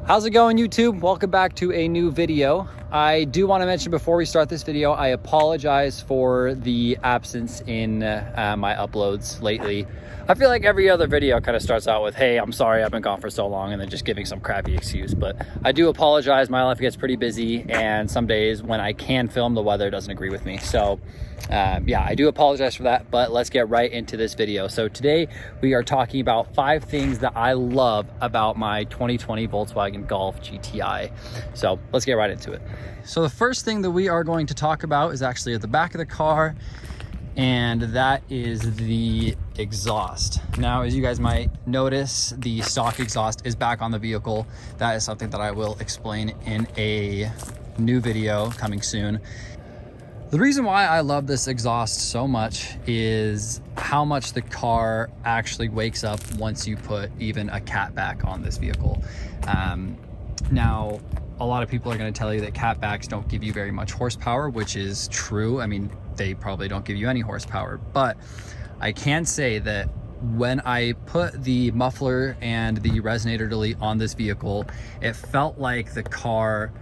How's it going, YouTube? Welcome back to a new video. I do want to mention before we start this video, I apologize for the absence in my uploads lately. I feel like every other video kind of starts out with, hey, I'm sorry I've been gone for so long, and then just giving some crappy excuse. But I do apologize. My life gets pretty busy, and some days when I can film, the weather doesn't agree with me. So yeah, I do apologize for that, but let's get right into this video. So today we are talking about 5 things that I love about my 2020 Volkswagen Golf GTI. So let's get right into it. So the first thing that we are going to talk about is actually at the back of the car, and that is the exhaust. Now, as you guys might notice, the stock exhaust is back on the vehicle. That is something that I will explain in a new video coming soon. The reason why I love this exhaust so much is how much the car actually wakes up once you put even a cat back on this vehicle. Now, a lot of people are going to tell you that catbacks don't give you very much horsepower, which is true. I mean, they probably don't give you any horsepower, but I can say that when I put the muffler and the resonator delete on this vehicle, it felt like the car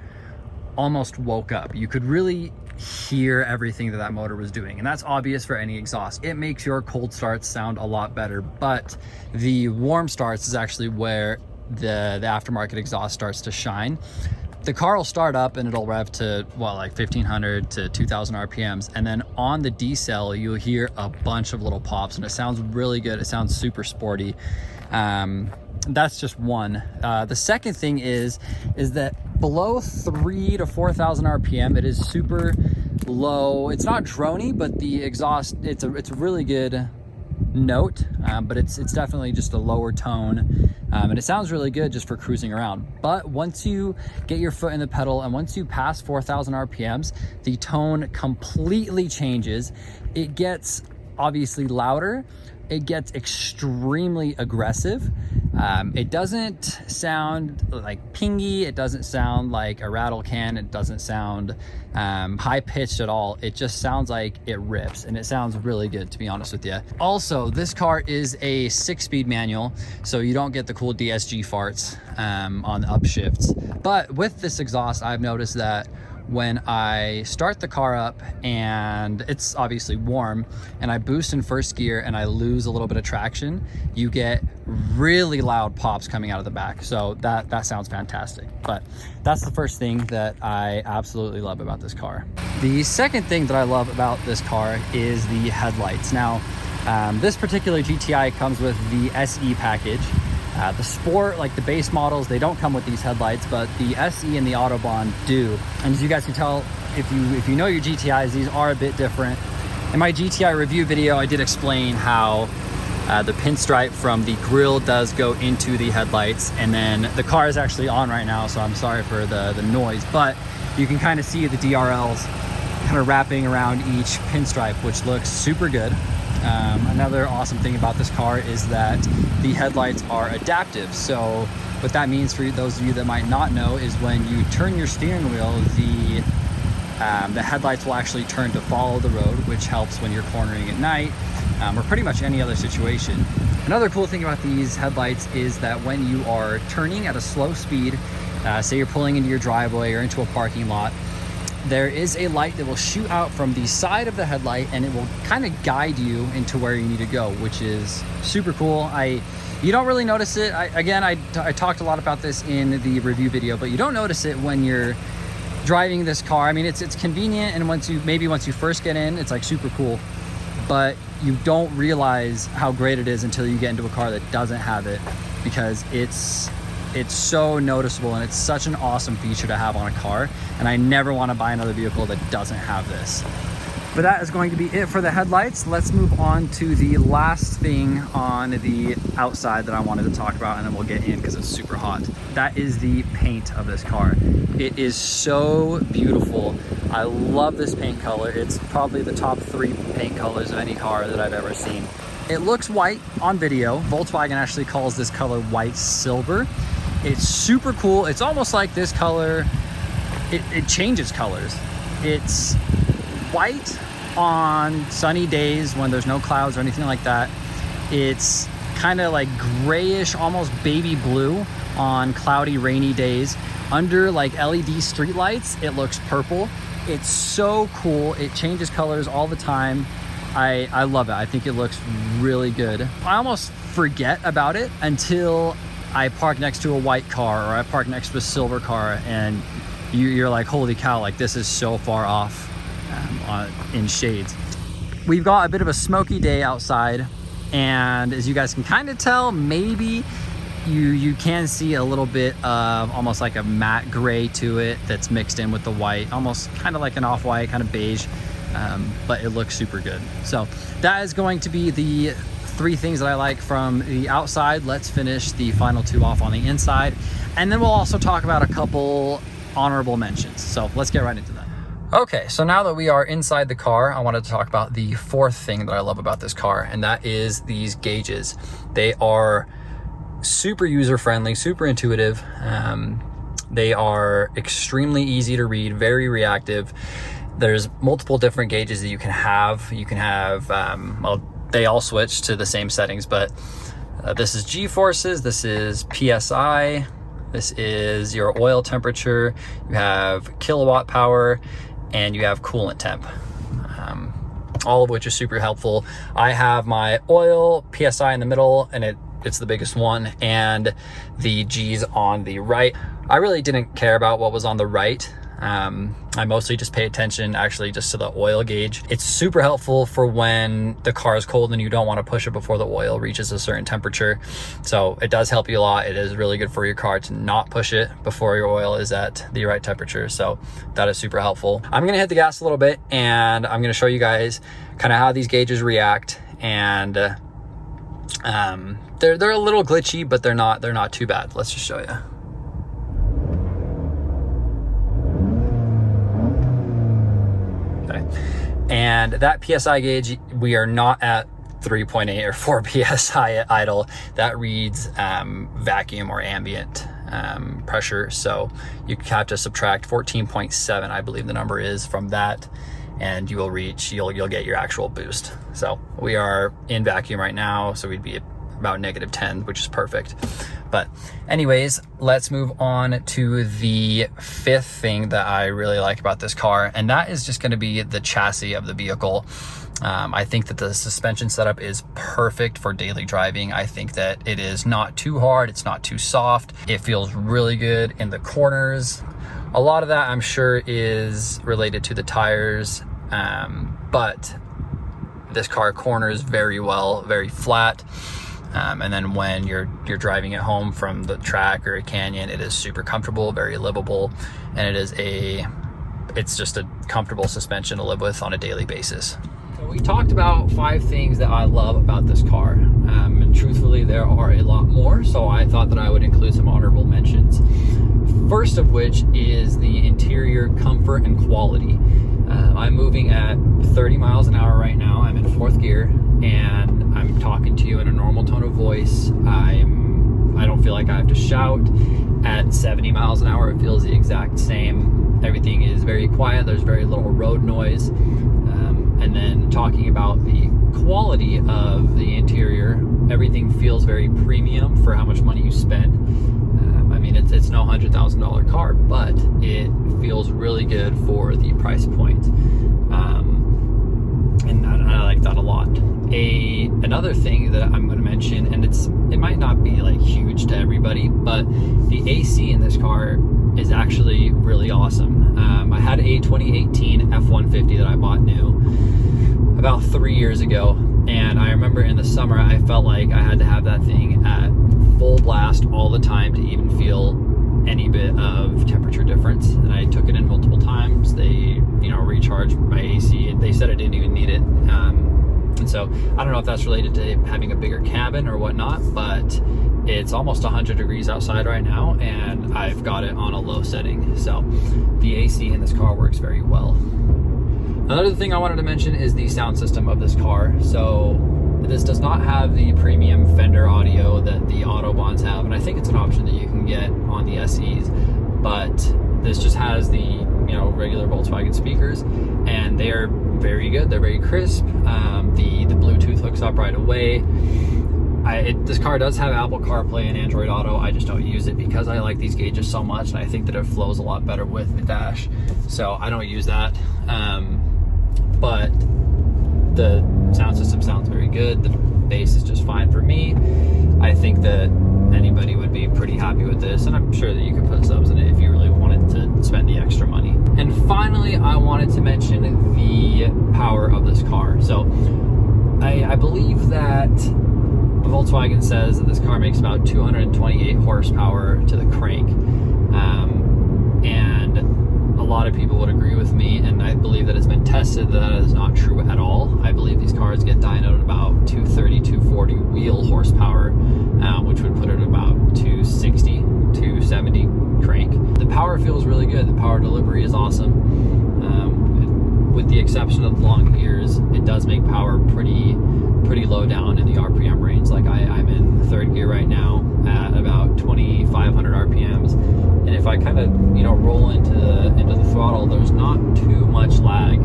almost woke up. You could really hear everything that motor was doing, and that's obvious for any exhaust. It makes your cold starts sound a lot better, but the warm starts is actually where the aftermarket exhaust starts to shine. The car will start up and it'll rev to like 1500 to 2000 RPMs, and then on the decel you'll hear a bunch of little pops, and it sounds really good. It sounds super sporty. That's just one. The second thing is that below 3,000 to 4,000 RPM, it is super low. It's not drony, but the exhaust, it's a really good note, but it's definitely just a lower tone, and it sounds really good just for cruising around. But once you get your foot in the pedal and once you pass 4,000 RPMs, the tone completely changes. It gets obviously louder. It gets extremely aggressive. It doesn't sound like pingy. It doesn't sound like a rattle can. It doesn't sound high pitched at all. It just sounds like it rips, and it sounds really good, to be honest with you. Also, this car is a 6-speed manual, so you don't get the cool DSG farts on the upshifts. But with this exhaust, I've noticed that when I start the car up and it's obviously warm, and I boost in first gear and I lose a little bit of traction, you get really loud pops coming out of the back. So that sounds fantastic. But that's the first thing that I absolutely love about this car. The second thing that I love about this car is the headlights. Now, this particular GTI comes with the SE package. The Sport, like the base models, they don't come with these headlights, but the SE and the Autobahn do. And as you guys can tell, if you know your GTIs, these are a bit different. In my GTI review video, I did explain how the pinstripe from the grille does go into the headlights, and then the car is actually on right now, so I'm sorry for the noise, but you can kind of see the DRLs kind of wrapping around each pinstripe, which looks super good. Another awesome thing about this car is that the headlights are adaptive. So what that means for those of you that might not know is when you turn your steering wheel, the headlights will actually turn to follow the road, which helps when you're cornering at night, or pretty much any other situation. Another cool thing about these headlights is that when you are turning at a slow speed, say you're pulling into your driveway or into a parking lot, there is a light that will shoot out from the side of the headlight, and it will kind of guide you into where you need to go, which is super cool. You don't really notice it. I talked a lot about this in the review video, but you don't notice it when you're driving this car. I mean, it's convenient, and once you first get in, it's like super cool, but you don't realize how great it is until you get into a car that doesn't have it, because it's so noticeable, and it's such an awesome feature to have on a car, and I never want to buy another vehicle that doesn't have this. But that is going to be it for the headlights. Let's move on to the last thing on the outside that I wanted to talk about, and then we'll get in because it's super hot. That is the paint of this car. It is so beautiful. I love this paint color. It's probably the top 3 paint colors of any car that I've ever seen. It looks white on video. Volkswagen actually calls this color white silver. It's super cool. It's almost like this color, it changes colors. It's white on sunny days when there's no clouds or anything like that. It's kind of like grayish, almost baby blue on cloudy, rainy days. Under like LED street lights, it looks purple. It's so cool. It changes colors all the time. I love it. I think it looks really good. I almost forget about it until I park next to a white car or I park next to a silver car, and you're like, holy cow, like this is so far off in shades. We've got a bit of a smoky day outside, and as you guys can kind of tell, maybe you can see a little bit of almost like a matte gray to it that's mixed in with the white, almost kind of like an off-white, kind of beige. But it looks super good. So that is going to be the 3 things that I like from the outside. Let's finish the final 2 off on the inside, and then we'll also talk about a couple honorable mentions. So let's get right into that. Okay, so now that we are inside the car, I wanted to talk about the 4th thing that I love about this car, and that is these gauges. They are super user-friendly, super intuitive. They are extremely easy to read, very reactive. There's multiple different gauges that you can have. You can have, well, they all switch to the same settings, but this is G-forces, this is PSI, this is your oil temperature, you have kilowatt power, and you have coolant temp. All of which is super helpful. I have my oil PSI in the middle, and it's the biggest one, and the G's on the right. I really didn't care about what was on the right. I mostly just pay attention actually just to the oil gauge. It's super helpful for when the car is cold and you don't want to push it before the oil reaches a certain temperature. So it does help you a lot. It is really good for your car to not push it before your oil is at the right temperature. So that is super helpful. I'm going to hit the gas a little bit, and I'm going to show you guys kind of how these gauges react. And they're a little glitchy, but they're not too bad. Let's just show you. And that PSI gauge, we are not at 3.8 or 4 PSI at idle. That reads vacuum or ambient pressure. So you have to subtract 14.7, I believe the number is, from that, and you will reach, you'll get your actual boost. So we are in vacuum right now, so we'd be about -10, which is perfect. But anyways, let's move on to the 5th thing that I really like about this car, and that is just going to be the chassis of the vehicle. I think that the suspension setup is perfect for daily driving. I think that it is not too hard, it's not too soft. It feels really good in the corners. A lot of that I'm sure is related to the tires, but this car corners very well, very flat. And then when you're driving it home from the track or a canyon, it is super comfortable, very livable, and it's just a comfortable suspension to live with on a daily basis. So we talked about 5 things that I love about this car, and truthfully there are a lot more, so I thought that I would include some honorable mentions. First of which is the interior comfort and quality. I'm moving at 30 miles an hour right now. I'm in 4th gear, and I'm talking to you in a normal tone of voice. I don't feel like I have to shout. At 70 miles an hour, it feels the exact same. Everything is very quiet. There's very little road noise. And then talking about the quality of the interior, everything feels very premium for how much money you spend. I mean, it's no $100,000 car, but it feels really good for the price point. And I like that a lot. Another thing that I'm going to mention, and it might not be like huge to everybody, but the AC in this car is actually really awesome. I had a 2018 F-150 that I bought new about 3 years ago, and I remember in the summer I felt like I had to have that thing at full blast all the time to even feel any bit of temperature difference. And I took it in multiple times. They recharged my AC. They said I didn't even need it. And so I don't know if that's related to having a bigger cabin or whatnot, but it's almost 100 degrees outside right now, and I've got it on a low setting. So the AC in this car works very well. Another thing I wanted to mention is the sound system of this car. So this does not have the premium Fender audio that the Autobahns have, and I think it's an option that you can get on the SEs, but this just has the regular Volkswagen speakers, and they are very good. They're very crisp. The Bluetooth hooks up right away. This car does have Apple CarPlay and Android Auto. I just don't use it because I like these gauges so much, and I think that it flows a lot better with the dash. So I don't use that. But the sound system sounds very good. The bass is just fine for me. I think that anybody would be pretty happy with this, and I'm sure that you could put subs in it if you really wanted to spend the extra money. And finally, I wanted to mention the power of this car. So I believe that Volkswagen says that this car makes about 228 horsepower to the crank. And a lot of people would agree with me, and I believe that it's been tested that is not true at all. I believe these cars get dynoed at about 230, 240 wheel horsepower, which would put it about 260, 270 crank. The power feels really good. The power delivery is awesome. With the exception of the long ears, it does make power pretty low down in the RPM range. Like I'm in third gear right now at about 2,500 RPMs, and if I kind of roll into the throttle, there's not too much lag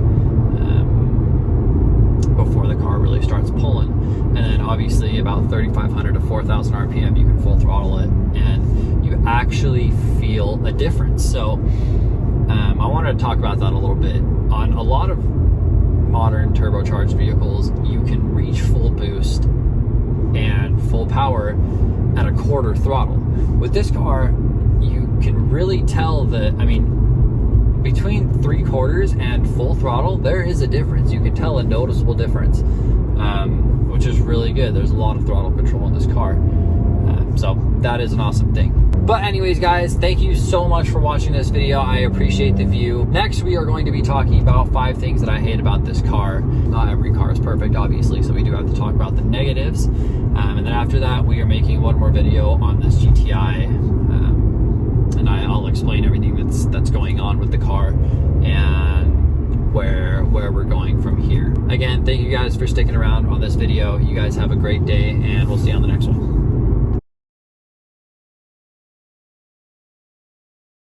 before the car really starts pulling. And then obviously about 3,500 to 4,000 RPM, you can full throttle it, and you actually feel a difference. So I wanted to talk about that a little bit. On a lot of modern turbocharged vehicles, you can reach full boost and full power at a quarter throttle. With this car, you can really tell that, between 3/4 and full throttle, there is a difference. You can tell a noticeable difference, which is really good. There's a lot of throttle control in this car. So that is an awesome thing. But anyways, guys, thank you so much for watching this video. I appreciate the view. Next, we are going to be talking about 5 things that I hate about this car. Not every car is perfect, obviously, so we do have to talk about the negatives. And then after that, we are making one more video on this GTI. And I'll explain everything that's going on with the car and where we're going from here. Again, thank you guys for sticking around on this video. You guys have a great day, and we'll see you on the next one.